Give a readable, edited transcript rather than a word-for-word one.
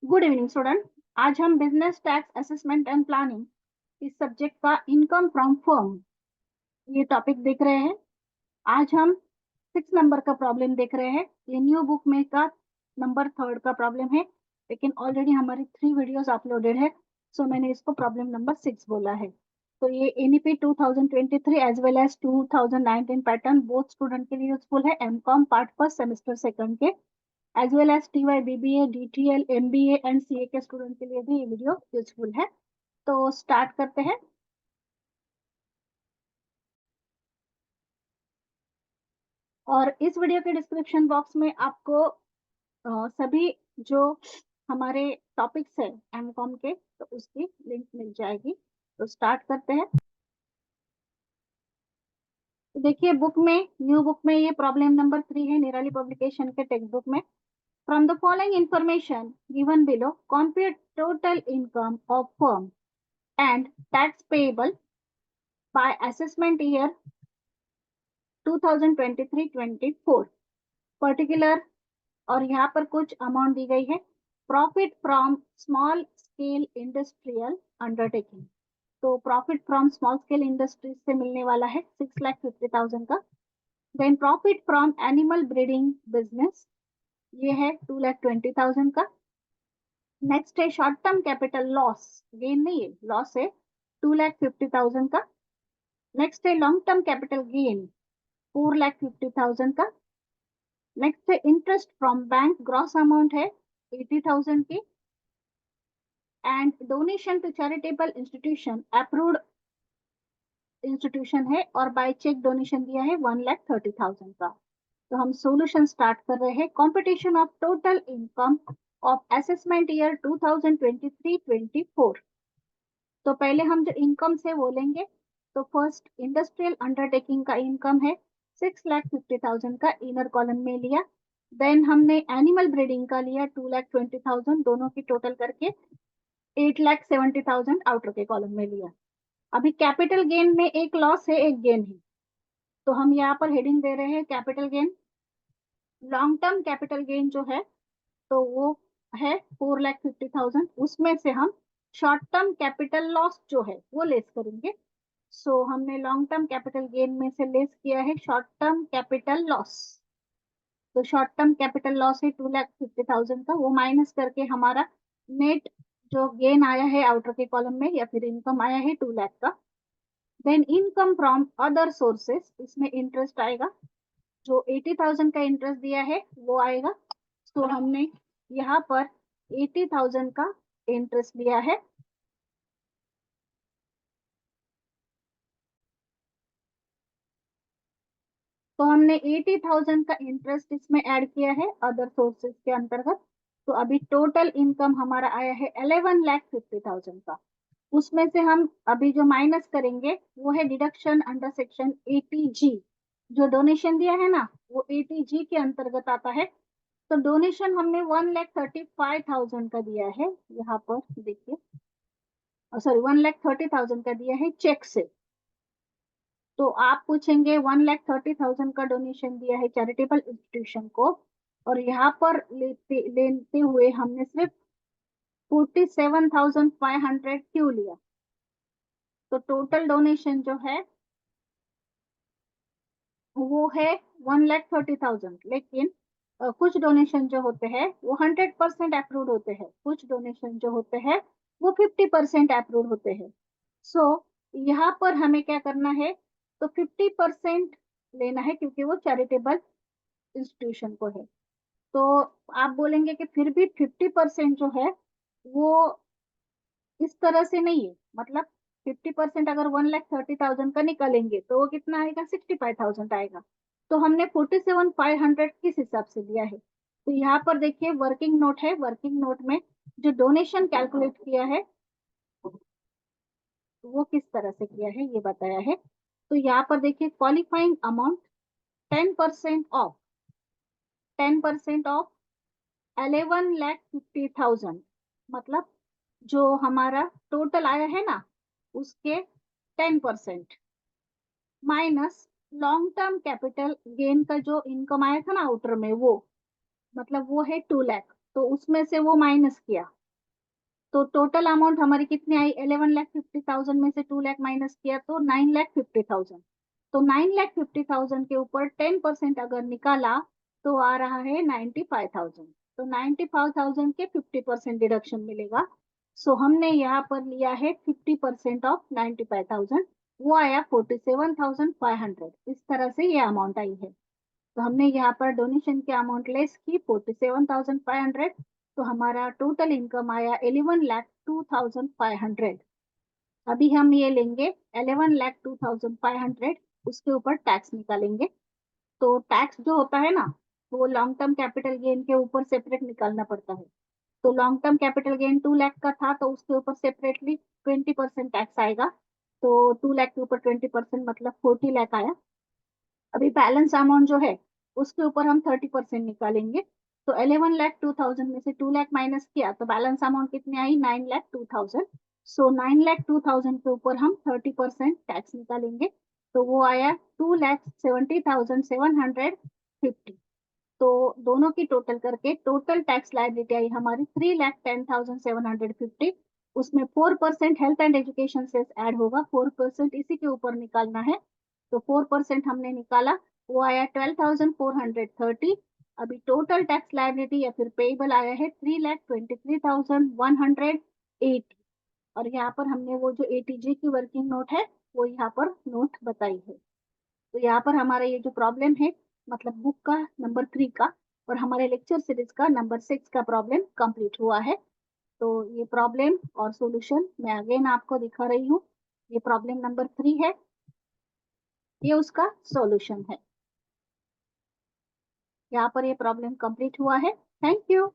Good evening student. आज हम business tax assessment and planning इस सब्जेक्ट का इनकम फ्रॉम फर्म ये टॉपिक देख रहे हैं। आज हम 6 नंबर का प्रॉब्लम देख रहे हैं। ये न्यू बुक में का नंबर 3 का प्रॉब्लम है, लेकिन ऑलरेडी हमारी 3 वीडियोस अपलोडेड है, सो मैंने इसको प्रॉब्लम नंबर 6 बोला है। तो ये NEP 2023 as well as 2019 pattern both student के लिए यूजफुल है। MCom part first semester second के as well as TY BBA DTL MBA and CA के स्टूडेंट के लिए भी ये वीडियो यूजफुल है। तो स्टार्ट करते हैं। और इस वीडियो के डिस्क्रिप्शन बॉक्स में आपको सभी जो हमारे टॉपिक्स है एमकॉम के, तो उसकी लिंक मिल जाएगी। तो स्टार्ट करते हैं। तो देखिए बुक में, न्यू बुक में ये प्रॉब्लम नंबर 3 है, निराली पब्लिकेशन के टेक्स्ट बुक में। From the following information given below compute total income of firm and tax payable by assessment year 2023-24 particular. और यहाँ पर कुछ अमाउंट दी गई है। Profit from small scale industrial undertaking, तो profit from small scale industries से मिलने वाला है 6,50,000 का। Then profit from animal breeding business, ये है 2,20,000 का। नेक्स्ट है short term capital loss, gain नहीं है, लॉस है 2,50,000 का। नेक्स्ट है लॉन्ग टर्म कैपिटल गेन 4,50,000 का। नेक्स्ट है interest from bank, gross amount है 80,000 की। And donation to charitable institution approved institution है और बाय चेक डोनेशन दिया है 1,30,000 का। तो हम सॉल्यूशन स्टार्ट कर रहे हैं। Competition of total income of assessment year 2023-24। तो पहले हम जो इनकम से बोलेंगे, तो फर्स्ट इंडस्ट्रियल अंडरटेकिंग का इनकम है 6,50,000 का, इनर कॉलम में लिया। देन हमने एनिमल ब्रीडिंग का लिया 2,20,000, दोनों की टोटल करके 8,70,000 आउटर के कॉलम में लिया। अभी कैपिटल गेन में एक लॉस है एक गेन है, तो हम यहाँ पर हेडिंग दे रहे हैं capital gain. Long term capital gain जो है तो वो है 4,50,000, उसमें से हम शॉर्ट टर्म कैपिटल लॉस जो है वो लेस करेंगे। सो हमने लॉन्ग टर्म कैपिटल गेन में से लेस किया है शॉर्ट टर्म कैपिटल लॉस। तो शॉर्ट टर्म कैपिटल लॉस है 2,50,000 का, वो माइनस करके हमारा नेट जो गेन आया है आउटर के कॉलम में या फिर इनकम आया है 2 लाख का। Then income from other sources, इसमें इंटरेस्ट आएगा, जो 80,000 का इंटरेस्ट दिया है वो आएगा। तो हमने यहाँ पर 80,000 का इंटरेस्ट लिया है। तो हमने 80,000 का इंटरेस्ट इसमें ऐड किया है अदर सोर्सेज के अंतर्गत। तो अभी टोटल इनकम हमारा आया है 11,50,000 का। उसमें से हम अभी जो माइनस करेंगे वो है डिडक्शन अंडर सेक्शन 80G। जो डोनेशन दिया है ना वो 80G के अंतर्गत आता है। तो डोनेशन हमने 1,35,000 का दिया है, यहाँ पर देखिए, सॉरी 1,30,000 का दिया है चेक से। तो आप पूछेंगे 1,30,000 का डोनेशन दिया है चैरिटेबल इंस्टीट्यूशन को, और यहाँ पर लेते हुए हमने सिर्फ 47,500 क्यों लिया? तो टोटल डोनेशन जो है वो है 1,30,000, लेकिन कुछ डोनेशन जो होते हैं वो 100% अप्रूव होते हैं, कुछ डोनेशन जो होते हैं वो 50% अप्रूव होते हैं। सो यहाँ पर हमें क्या करना है, तो 50% लेना है क्योंकि वो चैरिटेबल इंस्टीट्यूशन को है। तो आप बोलेंगे कि फिर भी 50% जो है वो इस तरह से नहीं है, मतलब 50% अगर 1,30,000 का निकालेंगे तो वो कितना आएगा, 65,000 आएगा। तो हमने 47,500 किस हिसाब से दिया है? तो यहाँ पर देखिए वर्किंग नोट है, वर्किंग नोट में जो डोनेशन कैलकुलेट किया है वो किस तरह से किया है ये बताया है। तो यहाँ पर देखिए क्वालिफाइंग अमाउंट 10% ऑफ, 10% ऑफ 11,50,000, मतलब जो हमारा टोटल आया है ना उसके 10% minus long term capital gain का जो इनकम आया था ना आउटर में वो, मतलब वो है 2 लाख। तो उसमें से वो माइनस किया, तो टोटल अमाउंट हमारी कितनी आई, 11,50,000 में से 2 लाख माइनस किया तो 9,50,000। तो 9,50,000 के ऊपर 10% अगर निकाला तो आ रहा है 95,000। तो 95,000 के 50% डिडक्शन मिलेगा। सो हमने यहाँ पर लिया है 50% ऑफ 95,000, वो आया 47,500। इस तरह से ये अमाउंट आई है। तो हमने यहाँ पर डोनेशन की अमाउंट लेस की 47,500, तो हमारा टोटल इनकम आया 11,02,500। अभी हम ये लेंगे 11,02,500, उसके ऊपर टैक्स निकालेंगे। तो टैक्स जो होता है ना, वो लॉन्ग टर्म कैपिटल गेन के ऊपर सेपरेट निकालना पड़ता है। तो long term capital gain 2 lakh का था, तो उसके ऊपर सेपरेटली 20% टैक्स आएगा। तो 2 लाख के ऊपर 20% मतलब 40 लाख आया। अभी बैलेंस अमाउंट जो है उसके ऊपर हम 30% निकालेंगे। तो 11,02,000 में से 2 लाख माइनस किया तो बैलेंस अमाउंट कितनी आई, 9,02,000। सो 9,02,000 के ऊपर हम 30% टैक्स निकालेंगे, तो वो आया 2,70,750। तो दोनों की टोटल करके टोटल टैक्स लायबिलिटी आई हमारी 3,10,750। उसमें 4% हेल्थ एंड एजुकेशन से ऐड होगा, 4% इसी के ऊपर निकालना है। तो 4% हमने निकाला, वो आया 12,430। अभी टोटल टैक्स लायबिलिटी या फिर पेबल आया है 3,23,180। और यहाँ पर हमने वो जो एटीजे की वर्किंग नोट है वो यहाँ पर नोट बताई है। तो यहाँ पर हमारा ये जो प्रॉब्लम है, मतलब बुक का नंबर 3 का और हमारे लेक्चर सीरीज का नंबर 6 का प्रॉब्लम कंप्लीट हुआ है। तो ये प्रॉब्लम और सॉल्यूशन मैं अगेन आपको दिखा रही हूँ। ये प्रॉब्लम नंबर 3 है, ये उसका सॉल्यूशन है। यहाँ पर ये प्रॉब्लम कंप्लीट हुआ है। Thank you.